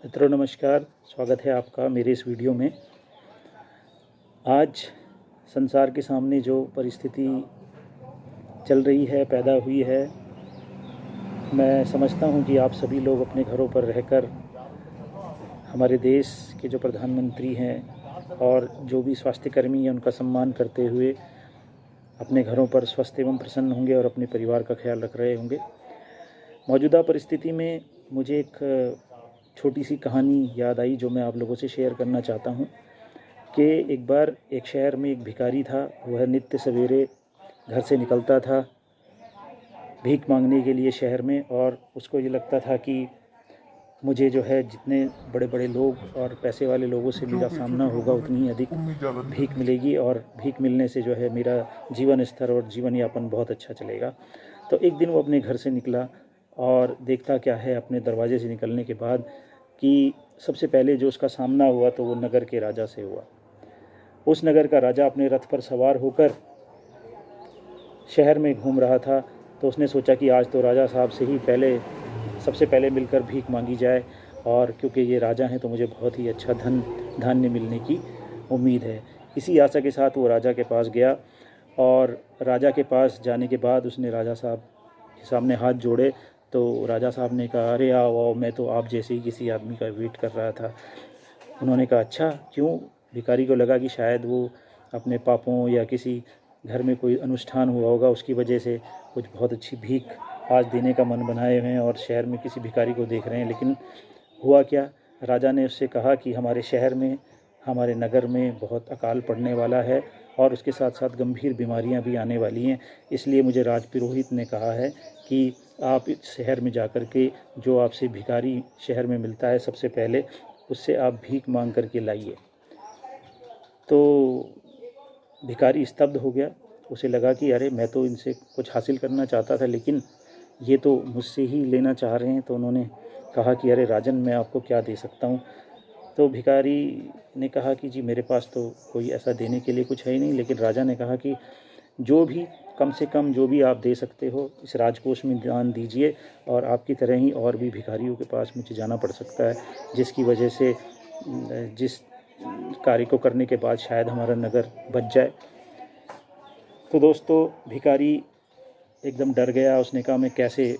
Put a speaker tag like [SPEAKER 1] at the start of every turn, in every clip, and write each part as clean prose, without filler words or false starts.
[SPEAKER 1] मित्रों नमस्कार, स्वागत है आपका मेरे इस वीडियो में। आज संसार के सामने जो परिस्थिति चल रही है, पैदा हुई है, मैं समझता हूँ कि आप सभी लोग अपने घरों पर रहकर हमारे देश के जो प्रधानमंत्री हैं और जो भी स्वास्थ्यकर्मी हैं उनका सम्मान करते हुए अपने घरों पर स्वस्थ एवं प्रसन्न होंगे और अपने परिवार का ख्याल रख रहे होंगे। मौजूदा परिस्थिति में मुझे एक छोटी सी कहानी याद आई जो मैं आप लोगों से शेयर करना चाहता हूँ कि एक बार एक शहर में एक भिखारी था। वह नित्य सवेरे घर से निकलता था भीख मांगने के लिए शहर में, और उसको ये लगता था कि मुझे जो है जितने बड़े बड़े लोग और पैसे वाले लोगों से मेरा सामना होगा उतनी ही अधिक भीख मिलेगी, और भीख मिलने से जो है मेरा जीवन स्तर और जीवन यापन बहुत अच्छा चलेगा। तो एक दिन वो अपने घर से निकला और देखता क्या है, अपने दरवाजे से निकलने के बाद कि सबसे पहले जो उसका सामना हुआ तो वो नगर के राजा से हुआ। उस नगर का राजा अपने रथ पर सवार होकर शहर में घूम रहा था। तो उसने सोचा कि आज तो राजा साहब से ही सबसे पहले मिलकर भीख मांगी जाए, और क्योंकि ये राजा हैं तो मुझे बहुत ही अच्छा धान्य मिलने की उम्मीद है। इसी आशा के साथ वो राजा के पास गया, और राजा के पास जाने के बाद उसने राजा साहब के सामने हाथ जोड़े। तो राजा साहब ने कहा, अरे आओ आओ, मैं तो आप जैसे ही किसी आदमी का वेट कर रहा था। उन्होंने कहा, अच्छा क्यों? भिखारी को लगा कि शायद वो अपने पापों या किसी घर में कोई अनुष्ठान हुआ होगा, उसकी वजह से कुछ बहुत अच्छी भीख आज देने का मन बनाए हुए हैं और शहर में किसी भिखारी को देख रहे हैं। लेकिन हुआ क्या, राजा ने उससे कहा कि हमारे शहर में, हमारे नगर में बहुत अकाल पड़ने वाला है और उसके साथ साथ गंभीर बीमारियां भी आने वाली हैं। इसलिए मुझे राजपुरोहित ने कहा है कि आप इस शहर में जाकर के जो आपसे भिखारी शहर में मिलता है सबसे पहले उससे आप भीख मांग करके लाइए। तो भिखारी स्तब्ध हो गया। उसे लगा कि अरे मैं तो इनसे कुछ हासिल करना चाहता था, लेकिन ये तो मुझसे ही लेना चाह रहे हैं। तो उन्होंने कहा कि अरे राजन, मैं आपको क्या दे सकता हूँ? तो भिखारी ने कहा कि जी मेरे पास तो कोई ऐसा देने के लिए कुछ है ही नहीं। लेकिन राजा ने कहा कि जो भी, कम से कम जो भी आप दे सकते हो इस राजकोष में दान दीजिए, और आपकी तरह ही और भी भिखारियों के पास मुझे जाना पड़ सकता है, जिसकी वजह से जिस कार्य को करने के बाद शायद हमारा नगर बच जाए। तो दोस्तों, भिखारी एकदम डर गया। उसने कहा, मैं कैसे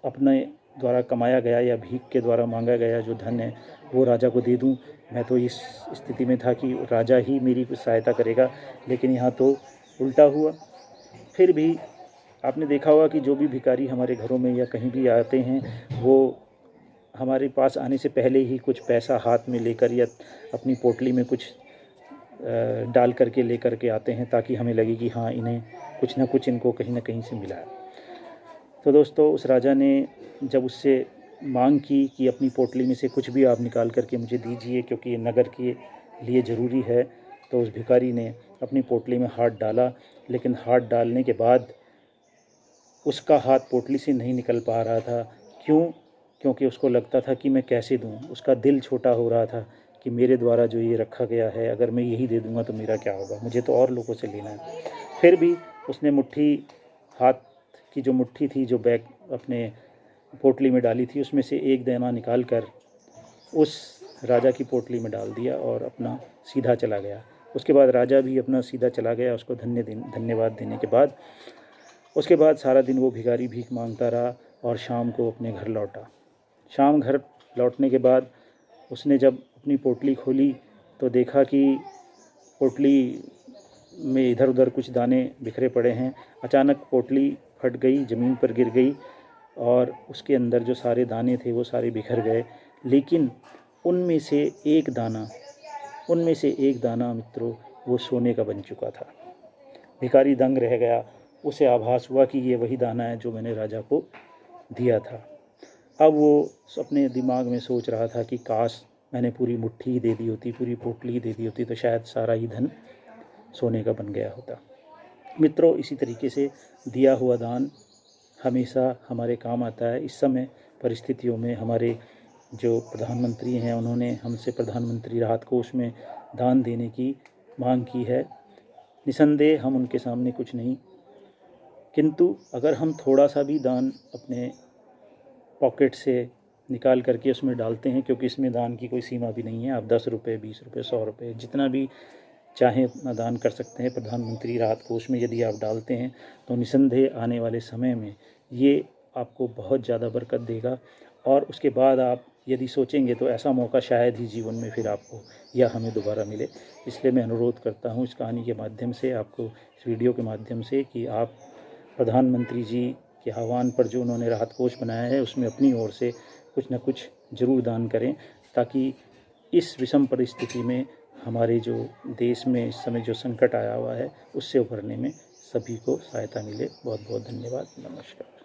[SPEAKER 1] अपने द्वारा कमाया गया या भीख के द्वारा मांगा गया जो धन है वो राजा को दे दूं? मैं तो इस स्थिति में था कि राजा ही मेरी कुछ सहायता करेगा, लेकिन यहाँ तो उल्टा हुआ। फिर भी आपने देखा होगा कि जो भी भिखारी हमारे घरों में या कहीं भी आते हैं, वो हमारे पास आने से पहले ही कुछ पैसा हाथ में लेकर या अपनी पोटली में कुछ डाल करके लेकर के आते हैं, ताकि हमें लगे कि हाँ, इन्हें कुछ ना कुछ इनको कहीं ना कहीं से मिला है। तो दोस्तों, उस राजा ने जब उससे मांग की कि अपनी पोटली में से कुछ भी आप निकाल करके मुझे दीजिए क्योंकि ये नगर के लिए ज़रूरी है, तो उस भिखारी ने अपनी पोटली में हाथ डाला। लेकिन हाथ डालने के बाद उसका हाथ पोटली से नहीं निकल पा रहा था। क्यों? क्योंकि उसको लगता था कि मैं कैसे दूं। उसका दिल छोटा हो रहा था कि मेरे द्वारा जो ये रखा गया है, अगर मैं यही दे दूंगा तो मेरा क्या होगा, मुझे तो और लोगों से लेना है। फिर भी उसने हाथ की जो मुट्ठी थी, जो बैग अपने पोटली में डाली थी, उसमें से एक दाना निकाल कर उस राजा की पोटली में डाल दिया और अपना सीधा चला गया। उसके बाद राजा भी अपना सीधा चला गया। उसको धन्यवाद देने के बाद उसके बाद सारा दिन वो भिखारी भीख मांगता रहा और शाम को अपने घर लौटा। शाम घर लौटने के बाद उसने जब अपनी पोटली खोली तो देखा कि पोटली में इधर उधर कुछ दाने बिखरे पड़े हैं। अचानक पोटली फट गई, ज़मीन पर गिर गई, और उसके अंदर जो सारे दाने थे वो सारे बिखर गए। लेकिन उनमें से एक दाना मित्रों, वो सोने का बन चुका था। भिखारी दंग रह गया। उसे आभास हुआ कि ये वही दाना है जो मैंने राजा को दिया था। अब वो अपने दिमाग में सोच रहा था कि काश मैंने पूरी मुट्ठी ही दे दी होती, पूरी पोटली ही दे दी होती, तो शायद सारा ही धन सोने का बन गया होता। मित्रों, इसी तरीके से दिया हुआ दान हमेशा हमारे काम आता है। इस समय परिस्थितियों में हमारे जो प्रधानमंत्री हैं, उन्होंने हमसे प्रधानमंत्री राहत कोष में दान देने की मांग की है। निसंदेह हम उनके सामने कुछ नहीं, किंतु अगर हम थोड़ा सा भी दान अपने पॉकेट से निकाल करके उसमें डालते हैं, क्योंकि इसमें दान की कोई सीमा भी नहीं है। आप 10 रुपये, 20 रुपये, 100 रुपये जितना भी चाहें उतना दान कर सकते हैं। प्रधानमंत्री राहत कोष में यदि आप डालते हैं तो निसंदेह आने वाले समय में ये आपको बहुत ज़्यादा बरकत देगा। और उसके बाद आप यदि सोचेंगे तो ऐसा मौका शायद ही जीवन में फिर आपको या हमें दोबारा मिले। इसलिए मैं अनुरोध करता हूँ इस कहानी के माध्यम से, आपको इस वीडियो के माध्यम से, कि आप प्रधानमंत्री जी के आह्वान पर जो उन्होंने राहत कोष बनाया है उसमें अपनी ओर से कुछ न कुछ ज़रूर दान करें, ताकि इस विषम परिस्थिति में हमारे जो देश में इस समय जो संकट आया हुआ है उससे उभरने में सभी को सहायता मिले। बहुत बहुत धन्यवाद। नमस्कार।